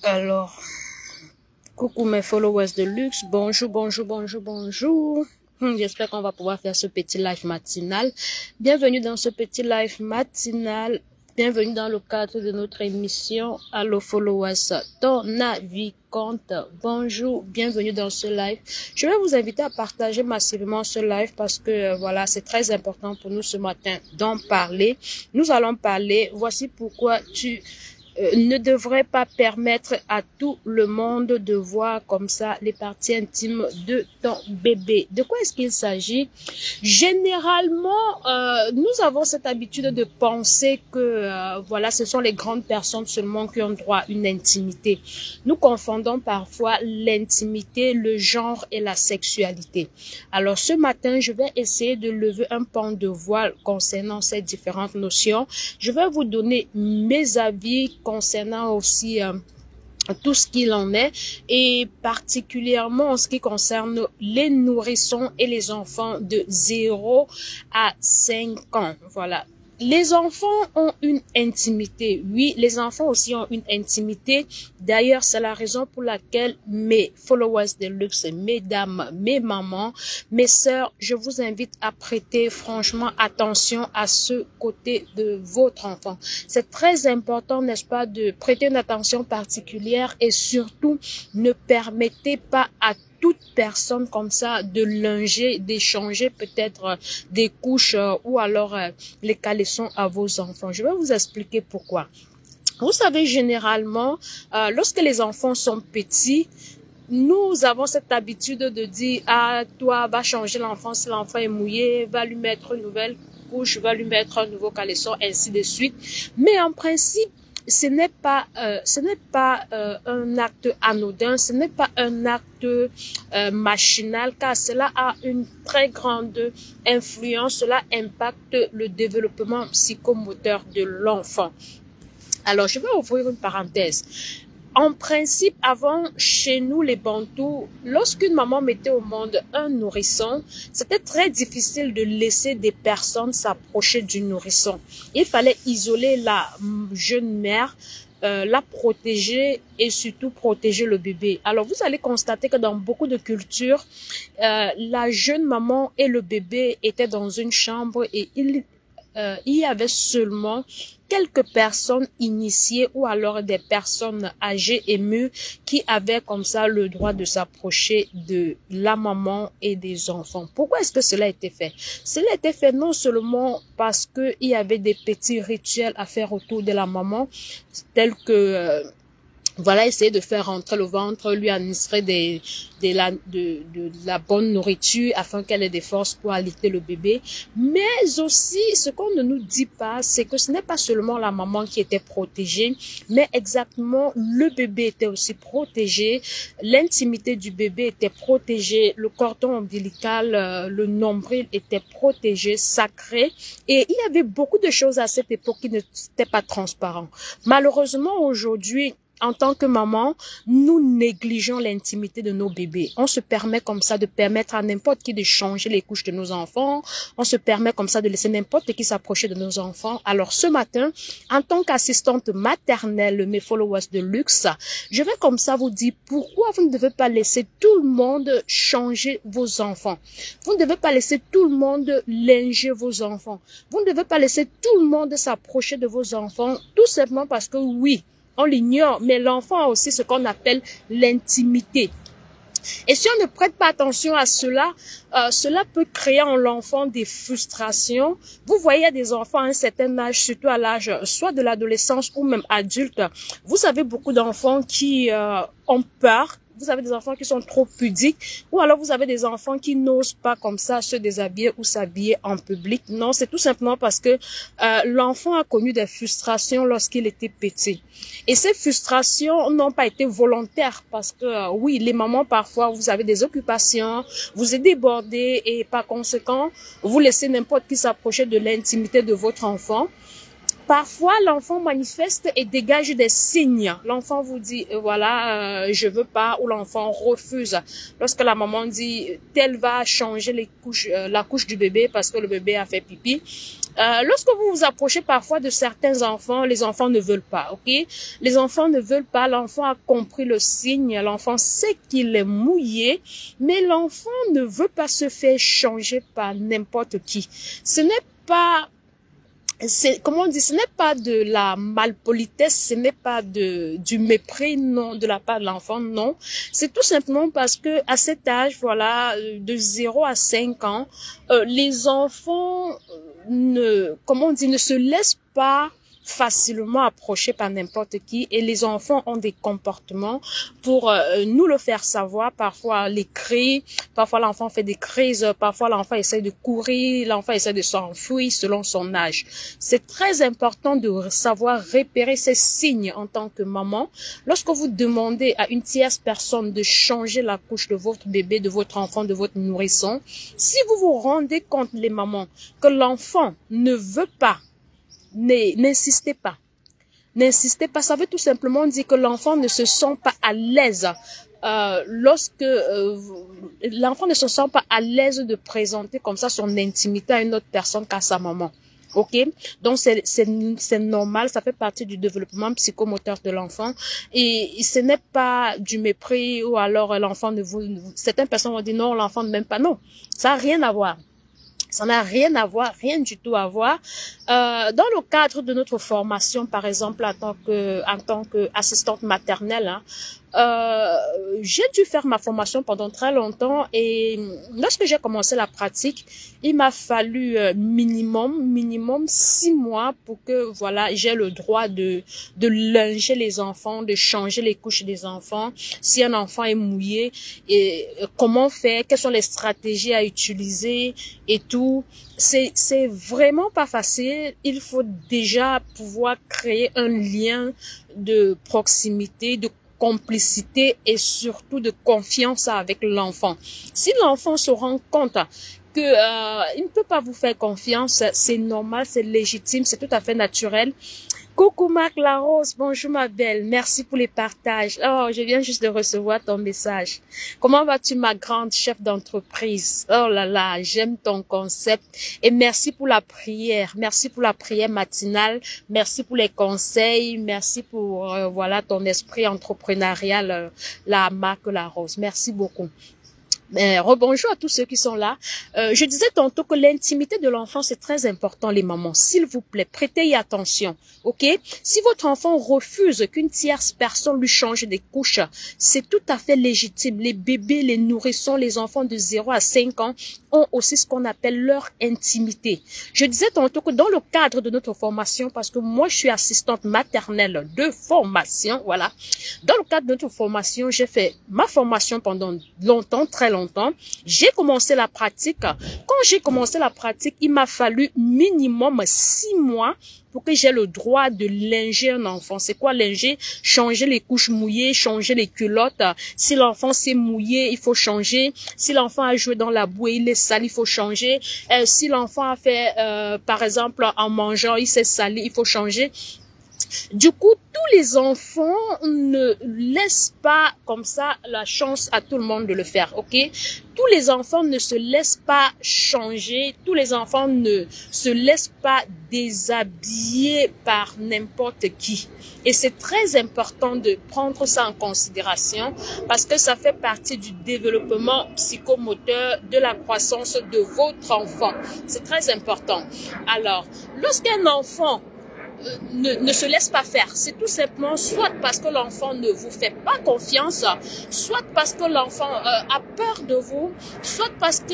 Alors, coucou mes followers de luxe, bonjour. J'espère qu'on va pouvoir faire ce petit live matinal. Bienvenue dans ce petit live matinal. Bienvenue dans le cadre de notre émission Allo Followers, ton avis compte. Bonjour, bienvenue dans ce live. Je vais vous inviter à partager massivement ce live parce que voilà, c'est très important pour nous ce matin d'en parler. Nous allons parler, voici pourquoi tu ne devrait pas permettre à tout le monde de voir comme ça les parties intimes de ton bébé. De quoi est-ce qu'il s'agit? Généralement, nous avons cette habitude de penser que voilà, ce sont les grandes personnes seulement qui ont droit à une intimité. Nous confondons parfois l'intimité, le genre et la sexualité. Alors ce matin, je vais essayer de lever un pan de voile concernant ces différentes notions. Je vais vous donner mes avis concernant aussi tout ce qu'il en est et particulièrement en ce qui concerne les nourrissons et les enfants de 0 à 5 ans. Voilà. Les enfants ont une intimité. Oui, les enfants aussi ont une intimité. D'ailleurs, c'est la raison pour laquelle mes followers de luxe, mesdames, mes mamans, mes sœurs, je vous invite à prêter franchement attention à ce côté de votre enfant. C'est très important, n'est-ce pas, de prêter une attention particulière et surtout ne permettez pas à toute personne comme ça de linger, d'échanger peut-être des couches ou alors les caleçons à vos enfants. Je vais vous expliquer pourquoi. Vous savez, généralement, lorsque les enfants sont petits, nous avons cette habitude de dire « Ah, toi, va changer l'enfant si l'enfant est mouillé, va lui mettre une nouvelle couche, va lui mettre un nouveau caleçon, ainsi de suite. » Mais en principe, ce n'est pas un acte anodin, ce n'est pas un acte machinal, car cela a une très grande influence, cela impacte le développement psychomoteur de l'enfant. Alors, je vais ouvrir une parenthèse. En principe, avant, chez nous, les Bantous, lorsqu'une maman mettait au monde un nourrisson, c'était très difficile de laisser des personnes s'approcher du nourrisson. Il fallait isoler la jeune mère, la protéger et surtout protéger le bébé. Alors, vous allez constater que dans beaucoup de cultures, la jeune maman et le bébé étaient dans une chambre et il y avait seulement quelques personnes initiées ou alors des personnes âgées et mûres qui avaient comme ça le droit de s'approcher de la maman et des enfants. Pourquoi est-ce que cela a été fait? Cela a été fait non seulement parce qu'il y avait des petits rituels à faire autour de la maman, tels que voilà, essayer de faire rentrer le ventre, lui administrer de la bonne nourriture afin qu'elle ait des forces pour allaiter le bébé. Mais aussi, ce qu'on ne nous dit pas, c'est que ce n'est pas seulement la maman qui était protégée, mais exactement le bébé était aussi protégé, l'intimité du bébé était protégée, le cordon ombilical, le nombril était protégé, sacré. Et il y avait beaucoup de choses à cette époque qui n'étaient pas transparentes. Malheureusement, aujourd'hui, en tant que maman, nous négligeons l'intimité de nos bébés. On se permet comme ça de permettre à n'importe qui de changer les couches de nos enfants. On se permet comme ça de laisser n'importe qui s'approcher de nos enfants. Alors ce matin, en tant qu'assistante maternelle, mes followers de luxe, je vais comme ça vous dire pourquoi vous ne devez pas laisser tout le monde changer vos enfants. Vous ne devez pas laisser tout le monde linger vos enfants. Vous ne devez pas laisser tout le monde s'approcher de vos enfants, tout simplement parce que oui, on l'ignore, mais l'enfant a aussi ce qu'on appelle l'intimité. Et si on ne prête pas attention à cela, cela peut créer en l'enfant des frustrations. Vous voyez des enfants à un certain âge, surtout à l'âge soit de l'adolescence ou même adulte. Vous avez beaucoup d'enfants qui ont peur. Vous avez des enfants qui sont trop pudiques ou alors vous avez des enfants qui n'osent pas comme ça se déshabiller ou s'habiller en public. Non, c'est tout simplement parce que l'enfant a connu des frustrations lorsqu'il était petit. Et ces frustrations n'ont pas été volontaires parce que oui, les mamans parfois vous avez des occupations, vous êtes débordés et par conséquent, vous laissez n'importe qui s'approcher de l'intimité de votre enfant. Parfois, l'enfant manifeste et dégage des signes. L'enfant vous dit, voilà, je veux pas, ou l'enfant refuse. Lorsque la maman dit, telle va changer les couches, la couche du bébé parce que le bébé a fait pipi, Lorsque vous vous approchez parfois de certains enfants, les enfants ne veulent pas, ok? Les enfants ne veulent pas, l'enfant a compris le signe, l'enfant sait qu'il est mouillé, mais l'enfant ne veut pas se faire changer par n'importe qui. Ce n'est pas... comment on dit, ce n'est pas de la malpolitesse, ce n'est pas du mépris, non, de la part de l'enfant, non. C'est tout simplement parce que à cet âge, voilà, de 0 à 5 ans, les enfants comment on dit, ne se laissent pas facilement approchés par n'importe qui, et les enfants ont des comportements pour nous le faire savoir, parfois les cris, parfois l'enfant fait des crises, parfois l'enfant essaie de courir, l'enfant essaie de s'enfuir selon son âge. C'est très important de savoir repérer ces signes en tant que maman. Lorsque vous demandez à une tierce personne de changer la couche de votre bébé, de votre enfant, de votre nourrisson, si vous vous rendez compte, les mamans, que l'enfant ne veut pas, n'insistez pas. N'insistez pas, ça veut tout simplement dire que l'enfant ne se sent pas à l'aise. L'enfant ne se sent pas à l'aise de présenter comme ça son intimité à une autre personne qu'à sa maman. Ok, donc c'est normal, ça fait partie du développement psychomoteur de l'enfant, et ce n'est pas du mépris ou alors l'enfant ne vous... Certaines personnes vont dire non, l'enfant ne m'aime pas. Non, ça n'a rien à voir. Ça n'a rien à voir, rien du tout à voir. Dans le cadre de notre formation, par exemple, en tant que assistante maternelle, hein, j'ai dû faire ma formation pendant très longtemps, et lorsque j'ai commencé la pratique, il m'a fallu minimum 6 mois pour que voilà, j'ai le droit de linger les enfants, de changer les couches des enfants. Si un enfant est mouillé, et comment faire, quelles sont les stratégies à utiliser et tout. C'est vraiment pas facile. Il faut déjà pouvoir créer un lien de proximité, de complicité et surtout de confiance avec l'enfant. Si l'enfant se rend compte que il ne peut pas vous faire confiance, c'est normal, c'est légitime, c'est tout à fait naturel. Coucou Marc Larose, bonjour ma belle, merci pour les partages. Oh, je viens juste de recevoir ton message. Comment vas-tu ma grande chef d'entreprise? Oh là là, j'aime ton concept, et merci pour la prière matinale, merci pour les conseils, merci pour voilà ton esprit entrepreneurial, la Marc Larose. Merci beaucoup. Rebonjour à tous ceux qui sont là. Je disais tantôt que l'intimité de l'enfant, c'est très important, les mamans. S'il vous plaît, prêtez-y attention, ok? Si votre enfant refuse qu'une tierce personne lui change des couches, c'est tout à fait légitime. Les bébés, les nourrissons, les enfants de 0 à 5 ans ont aussi ce qu'on appelle leur intimité. Je disais tantôt que dans le cadre de notre formation, parce que moi, je suis assistante maternelle de formation, voilà. Dans le cadre de notre formation, j'ai fait ma formation pendant longtemps, très longtemps. J'ai commencé la pratique. Quand j'ai commencé la pratique, il m'a fallu minimum 6 mois pour que j'ai le droit de linger un enfant. C'est quoi linger? Changer les couches mouillées, changer les culottes. Si l'enfant s'est mouillé, il faut changer. Si l'enfant a joué dans la boue, il est sale, il faut changer. Si l'enfant a fait, par exemple, en mangeant, il s'est sali, il faut changer. Du coup, tous les enfants ne laissent pas comme ça la chance à tout le monde de le faire, ok? Tous les enfants ne se laissent pas changer, tous les enfants ne se laissent pas déshabiller par n'importe qui. Et c'est très important de prendre ça en considération parce que ça fait partie du développement psychomoteur, de la croissance de votre enfant. C'est très important. Alors, lorsqu'un enfant ne se laisse pas faire, c'est tout simplement soit parce que l'enfant ne vous fait pas confiance, soit parce que l'enfant a peur de vous, soit parce que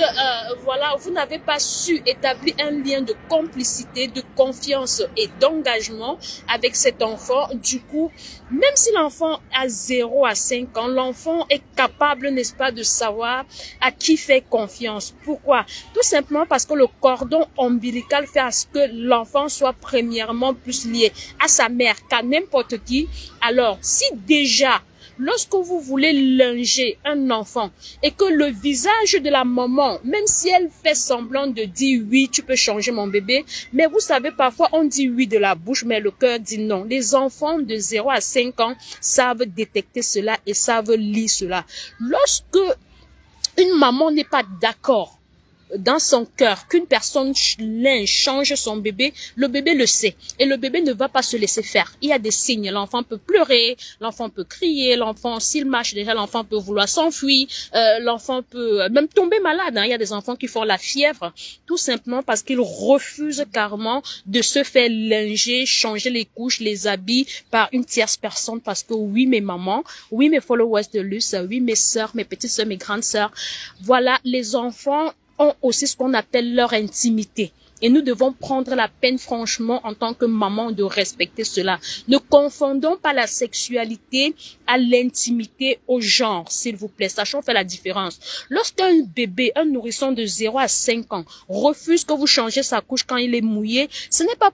voilà, vous n'avez pas su établir un lien de complicité, de confiance et d'engagement avec cet enfant. Du coup, même si l'enfant a 0 à 5 ans, l'enfant est capable, n'est-ce pas, de savoir à qui faire confiance. Pourquoi? Tout simplement parce que le cordon ombilical fait à ce que l'enfant soit premièrement plus lié à sa mère qu'à n'importe qui. Alors, si déjà, lorsque vous voulez linger un enfant et que le visage de la maman, même si elle fait semblant de dire oui, tu peux changer mon bébé, mais vous savez, parfois on dit oui de la bouche, mais le cœur dit non. Les enfants de 0 à 5 ans savent détecter cela et savent lire cela. Lorsque une maman n'est pas d'accord, dans son cœur qu'une personne change son bébé, le bébé le sait. Et le bébé ne va pas se laisser faire. Il y a des signes. L'enfant peut pleurer, l'enfant peut crier, l'enfant, s'il marche déjà, l'enfant peut vouloir s'enfuir, l'enfant peut même tomber malade. Hein. Il y a des enfants qui font la fièvre, tout simplement parce qu'ils refusent carrément de se faire linger, changer les couches, les habits par une tierce personne, parce que oui, mes mamans, oui, mes followers de luxe, oui, mes sœurs, mes petites sœurs, mes grandes sœurs, voilà, les enfants ont aussi ce qu'on appelle leur intimité. Et nous devons prendre la peine, franchement, en tant que maman, de respecter cela. Ne confondons pas la sexualité à l'intimité, au genre, s'il vous plaît. Sachons faire la différence. Lorsqu'un bébé, un nourrisson de 0 à 5 ans, refuse que vous changez sa couche quand il est mouillé, ce n'est pas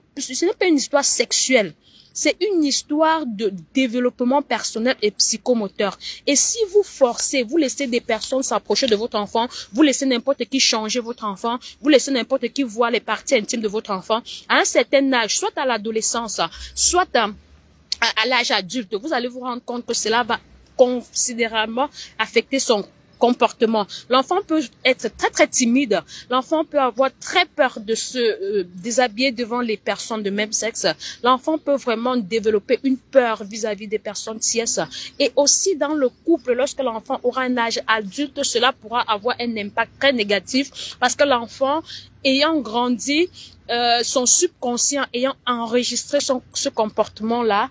une histoire sexuelle. C'est une histoire de développement personnel et psychomoteur. Et si vous forcez, vous laissez des personnes s'approcher de votre enfant, vous laissez n'importe qui changer votre enfant, vous laissez n'importe qui voir les parties intimes de votre enfant, à un certain âge, soit à l'adolescence, soit à l'âge adulte, vous allez vous rendre compte que cela va considérablement affecter son comportement. L'enfant peut être très très timide. L'enfant peut avoir très peur de se déshabiller devant les personnes de même sexe. L'enfant peut vraiment développer une peur vis-à-vis des personnes tierces. Et aussi dans le couple, lorsque l'enfant aura un âge adulte, cela pourra avoir un impact très négatif parce que l'enfant, ayant grandi, son subconscient ayant enregistré ce comportement-là,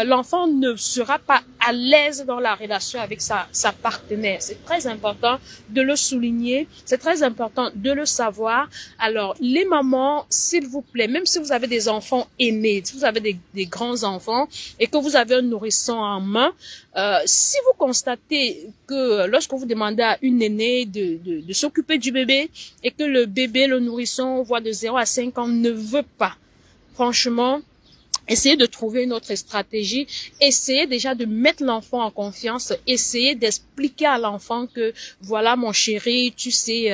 l'enfant ne sera pas à l'aise dans la relation avec sa partenaire. C'est très important de le souligner, c'est très important de le savoir. Alors, les mamans, s'il vous plaît, même si vous avez des enfants aînés, si vous avez des grands enfants et que vous avez un nourrisson en main, si vous constatez que lorsque vous demandez à une aînée de s'occuper du bébé et que le bébé, le nourrisson, voit de 0 à 5 ans, ne veut pas, franchement, essayez de trouver une autre stratégie. Essayez déjà de mettre l'enfant en confiance. Essayez d'expliquer à l'enfant que voilà mon chéri, tu sais,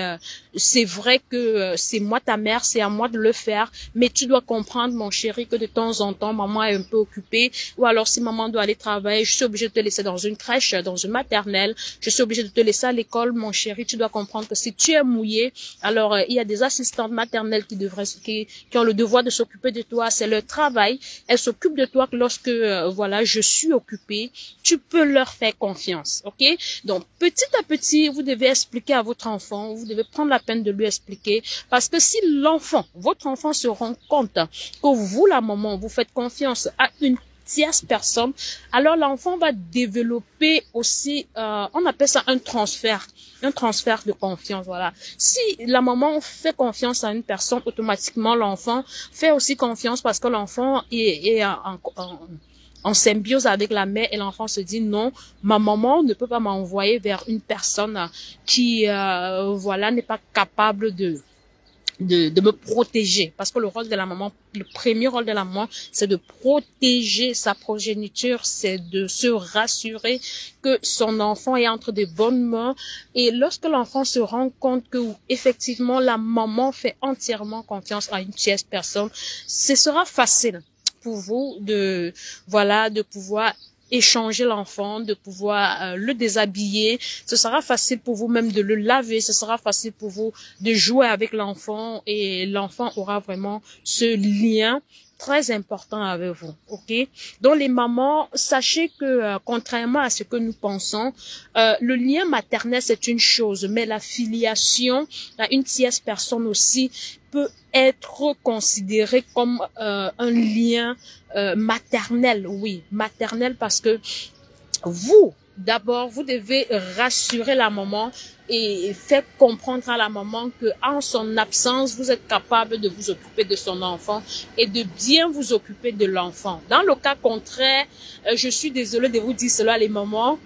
c'est vrai que c'est moi ta mère, c'est à moi de le faire, mais tu dois comprendre mon chéri que de temps en temps maman est un peu occupée, ou alors si maman doit aller travailler, je suis obligée de te laisser dans une crèche, dans une maternelle, je suis obligée de te laisser à l'école, mon chéri, tu dois comprendre que si tu es mouillé, alors il y a des assistantes maternelles qui ont le devoir de s'occuper de toi, c'est leur travail. Elles s'occupent de toi lorsque, voilà, je suis occupée. Tu peux leur faire confiance, ok? Donc, petit à petit, vous devez expliquer à votre enfant, vous devez prendre la peine de lui expliquer, parce que si votre enfant se rend compte que vous, la maman, vous faites confiance à une tierce personne, alors l'enfant va développer aussi, on appelle ça un transfert de confiance, voilà. Si la maman fait confiance à une personne, automatiquement l'enfant fait aussi confiance parce que l'enfant est en symbiose avec la mère et l'enfant se dit non, ma maman ne peut pas m'envoyer vers une personne qui, voilà, n'est pas capable de me protéger, parce que le rôle de la maman, le premier rôle de la maman, c'est de protéger sa progéniture, c'est de se rassurer que son enfant est entre de bonnes mains. Et lorsque l'enfant se rend compte que effectivement la maman fait entièrement confiance à une tierce personne, ce sera facile pour vous de pouvoir échanger l'enfant, de pouvoir le déshabiller. Ce sera facile pour vous même de le laver, ce sera facile pour vous de jouer avec l'enfant et l'enfant aura vraiment ce lien très important avec vous, ok? Donc les mamans, sachez que contrairement à ce que nous pensons, le lien maternel c'est une chose, mais la filiation à une tierce personne aussi peut être considéré comme un lien maternel, oui, maternel, parce que vous, d'abord, vous devez rassurer la maman et faire comprendre à la maman que en son absence, vous êtes capable de vous occuper de son enfant et de bien vous occuper de l'enfant. Dans le cas contraire, je suis désolée de vous dire cela, les mamans,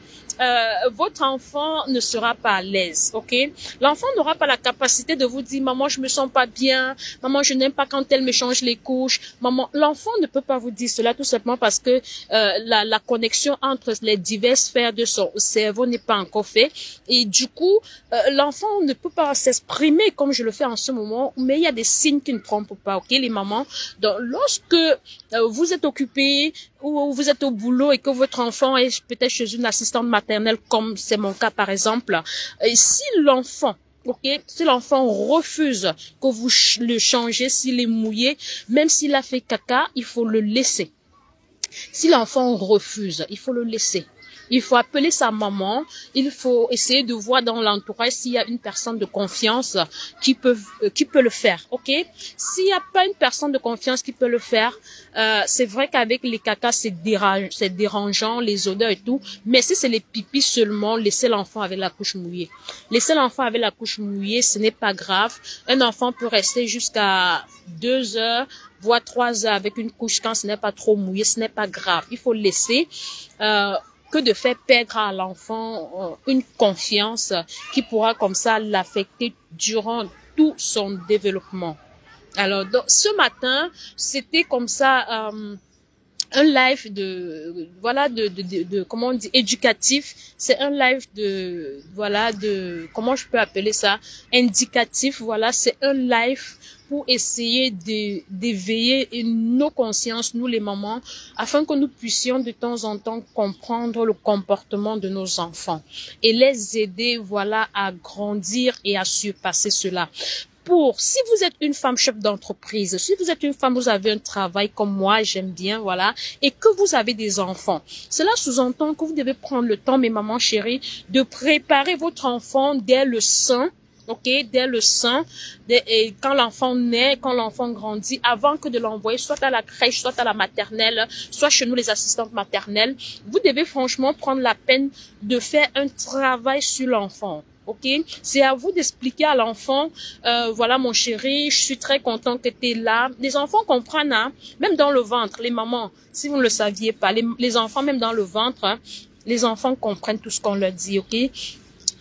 votre enfant ne sera pas à l'aise, ok? L'enfant n'aura pas la capacité de vous dire, maman, je me sens pas bien, maman, je n'aime pas quand elle me change les couches, maman. L'enfant ne peut pas vous dire cela tout simplement parce que la connexion entre les diverses sphères de son cerveau n'est pas encore faite et du coup, l'enfant ne peut pas s'exprimer comme je le fais en ce moment, mais il y a des signes qui ne trompent pas, ok, les mamans? Donc, lorsque vous êtes occupé ou vous êtes au boulot et que votre enfant est peut-être chez une assistante maternelle, comme c'est mon cas par exemple, et si l'enfant Ok, si l'enfant refuse que vous le changez, s'il est mouillé, même s'il a fait caca, il faut le laisser. Si l'enfant refuse, il faut le laisser. Il faut appeler sa maman, il faut essayer de voir dans l'entourage s'il y a une personne de confiance qui peut le faire, ok? S'il n'y a pas une personne de confiance qui peut le faire, c'est vrai qu'avec les cacas, c'est dérangeant, les odeurs et tout, mais si c'est les pipis seulement, laissez l'enfant avec la couche mouillée. Laissez l'enfant avec la couche mouillée, ce n'est pas grave. Un enfant peut rester jusqu'à 2 heures, voire 3 heures avec une couche quand ce n'est pas trop mouillé, ce n'est pas grave. Il faut laisser, que de faire perdre à l'enfant une confiance qui pourra comme ça l'affecter durant tout son développement. Alors, donc, ce matin, c'était comme ça un live comment on dit, éducatif. C'est un live comment je peux appeler ça, indicatif. Voilà, c'est un live pour essayer d'éveiller nos consciences, nous les mamans, afin que nous puissions de temps en temps comprendre le comportement de nos enfants et les aider, voilà, à grandir et à surpasser cela. Si vous êtes une femme chef d'entreprise, si vous êtes une femme, vous avez un travail comme moi, j'aime bien, voilà, et que vous avez des enfants, cela sous-entend que vous devez prendre le temps, mes mamans chéries, de préparer votre enfant dès le sein, ok, dès le sein, et quand l'enfant naît, quand l'enfant grandit, avant que de l'envoyer soit à la crèche, soit à la maternelle, soit chez nous les assistantes maternelles, vous devez franchement prendre la peine de faire un travail sur l'enfant. Ok, c'est à vous d'expliquer à l'enfant, voilà mon chéri, je suis très content que tu es là. Les enfants comprennent, hein, même dans le ventre, les mamans, si vous ne le saviez pas, les enfants même dans le ventre, hein, les enfants comprennent tout ce qu'on leur dit, ok.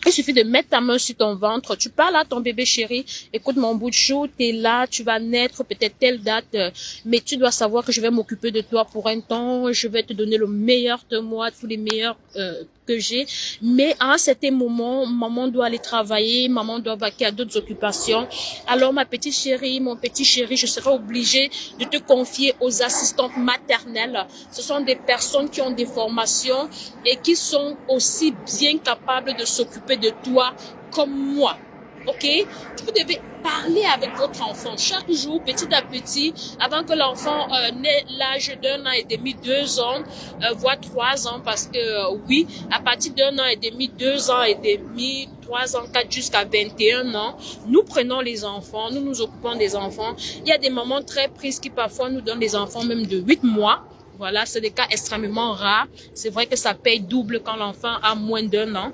Il suffit de mettre ta main sur ton ventre, tu parles à ton bébé chéri, écoute mon bout de chou, t'es là, tu vas naître peut-être telle date, mais tu dois savoir que je vais m'occuper de toi pour un temps, je vais te donner le meilleur de moi, tous les meilleurs que j'ai, mais à un certain moment, maman doit aller travailler, maman doit vaquer à d'autres occupations. Alors ma petite chérie, mon petit chéri, je serai obligée de te confier aux assistantes maternelles. Ce sont des personnes qui ont des formations et qui sont aussi bien capables de s'occuper de toi comme moi. Ok, vous devez parler avec votre enfant chaque jour, petit à petit, avant que l'enfant n'ait l'âge d'1 an et demi, 2 ans, voire 3 ans, parce que oui, à partir d'1 an et demi, 2 ans et demi, 3 ans, 4 jusqu'à 21 ans, nous prenons les enfants, nous nous occupons des enfants. Il y a des mamans très prises qui parfois nous donnent des enfants même de 8 mois. Voilà, c'est des cas extrêmement rares. C'est vrai que ça paye double quand l'enfant a moins d'1 an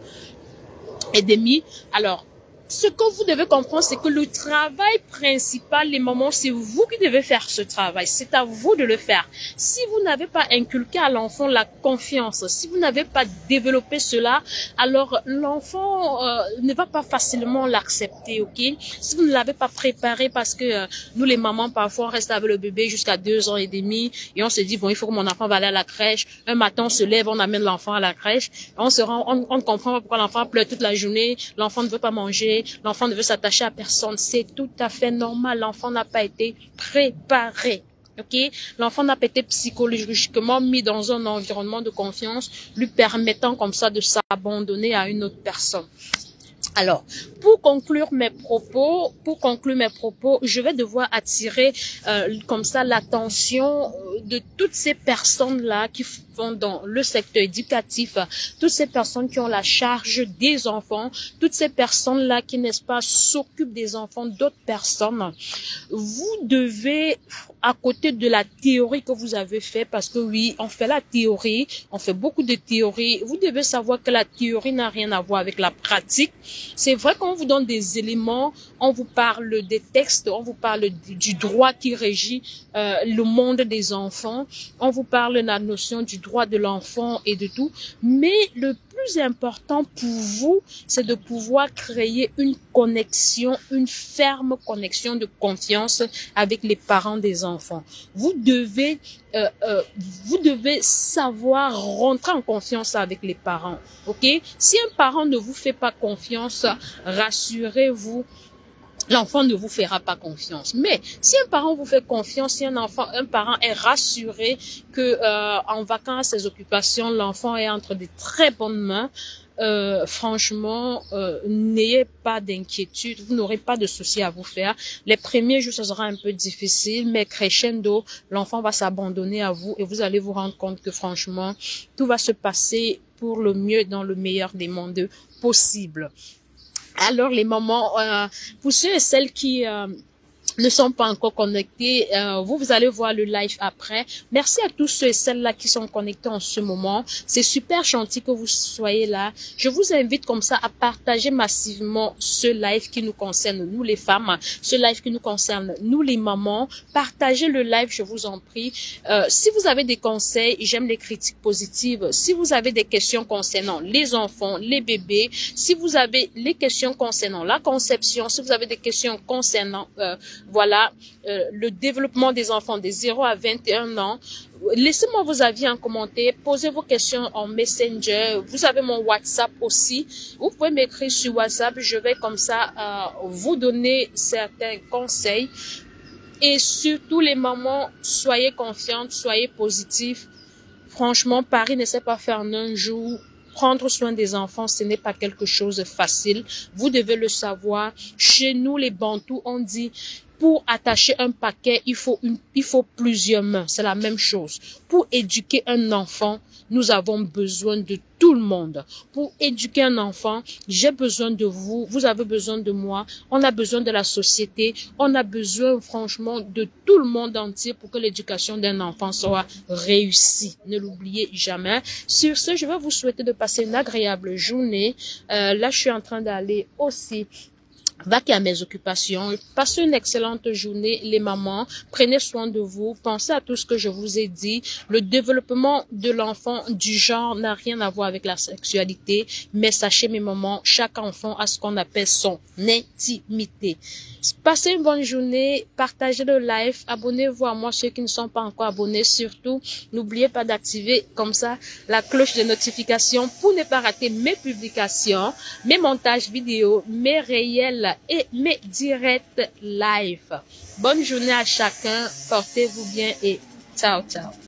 et demi. Alors, ce que vous devez comprendre, c'est que le travail principal, les mamans, c'est vous qui devez faire ce travail. C'est à vous de le faire. Si vous n'avez pas inculqué à l'enfant la confiance, si vous n'avez pas développé cela, alors l'enfant ne va pas facilement l'accepter, ok? Si vous ne l'avez pas préparé, parce que nous les mamans, parfois, on reste avec le bébé jusqu'à 2 ans et demi et on se dit, bon, il faut que mon enfant va aller à la crèche. Un matin, on se lève, on amène l'enfant à la crèche. On ne comprend pas pourquoi l'enfant pleure toute la journée, l'enfant ne veut pas manger. L'enfant ne veut s'attacher à personne. C'est tout à fait normal. L'enfant n'a pas été préparé. Ok? L'enfant n'a pas été psychologiquement mis dans un environnement de confiance, lui permettant comme ça de s'abandonner à une autre personne. Alors, pour conclure mes propos, je vais devoir attirer comme ça l'attention de toutes ces personnes-là qui font dans le secteur éducatif, toutes ces personnes qui ont la charge des enfants, toutes ces personnes-là qui, n'est-ce pas, s'occupent des enfants d'autres personnes. Vous devez, à côté de la théorie que vous avez fait, parce que oui, on fait la théorie, on fait beaucoup de théorie, vous devez savoir que la théorie n'a rien à voir avec la pratique. C'est vrai qu'on vous donne des éléments, on vous parle des textes, on vous parle du droit qui régit le monde des enfants, on vous parle de la notion du droit de l'enfant et de tout, mais le plus important pour vous, c'est de pouvoir créer une connexion, une ferme connexion de confiance avec les parents des enfants. Vous devez savoir rentrer en confiance avec les parents, ok? Si un parent ne vous fait pas confiance, rassurez-vous, l'enfant ne vous fera pas confiance. Mais si un parent vous fait confiance, si un parent est rassuré que en vacances, ses occupations, l'enfant est entre de très bonnes mains, franchement, n'ayez pas d'inquiétude, vous n'aurez pas de soucis à vous faire. Les premiers jours, ça sera un peu difficile, mais crescendo, l'enfant va s'abandonner à vous et vous allez vous rendre compte que franchement, tout va se passer pour le mieux dans le meilleur des mondes possible. Alors les mamans, pour ceux et celles qui ne sont pas encore connectés, vous allez voir le live après. Merci à tous ceux et celles-là qui sont connectés en ce moment. C'est super gentil que vous soyez là. Je vous invite comme ça à partager massivement ce live qui nous concerne, nous les femmes, ce live qui nous concerne, nous les mamans. Partagez le live, je vous en prie. Si vous avez des conseils, j'aime les critiques positives. Si vous avez des questions concernant les enfants, les bébés, si vous avez les questions concernant la conception, si vous avez des questions concernant voilà, le développement des enfants de 0 à 21 ans. Laissez-moi vos avis en commentaire, posez vos questions en Messenger. Vous avez mon WhatsApp aussi. Vous pouvez m'écrire sur WhatsApp. Je vais comme ça vous donner certains conseils. Et surtout les mamans, soyez confiantes, soyez positifs. Franchement, Paris ne sait pas faire en un jour. Prendre soin des enfants, ce n'est pas quelque chose de facile. Vous devez le savoir. Chez nous, les Bantous, on dit, pour attacher un paquet, il faut plusieurs mains. C'est la même chose. Pour éduquer un enfant, nous avons besoin de tout le monde. Pour éduquer un enfant, j'ai besoin de vous, vous avez besoin de moi, on a besoin de la société, on a besoin franchement de tout le monde entier pour que l'éducation d'un enfant soit réussie. Ne l'oubliez jamais. Sur ce, je vais vous souhaiter de passer une agréable journée. Là, je suis en train d'aller aussi vaquer à mes occupations. Passez une excellente journée, les mamans. Prenez soin de vous. Pensez à tout ce que je vous ai dit. Le développement de l'enfant du genre n'a rien à voir avec la sexualité. Mais sachez, mes mamans, chaque enfant a ce qu'on appelle son intimité. Passez une bonne journée. Partagez le live. Abonnez-vous à moi, ceux qui ne sont pas encore abonnés. Surtout, n'oubliez pas d'activer comme ça la cloche de notification pour ne pas rater mes publications, mes montages vidéo, mes réels et mes directs live. Bonne journée à chacun, portez-vous bien et ciao ciao.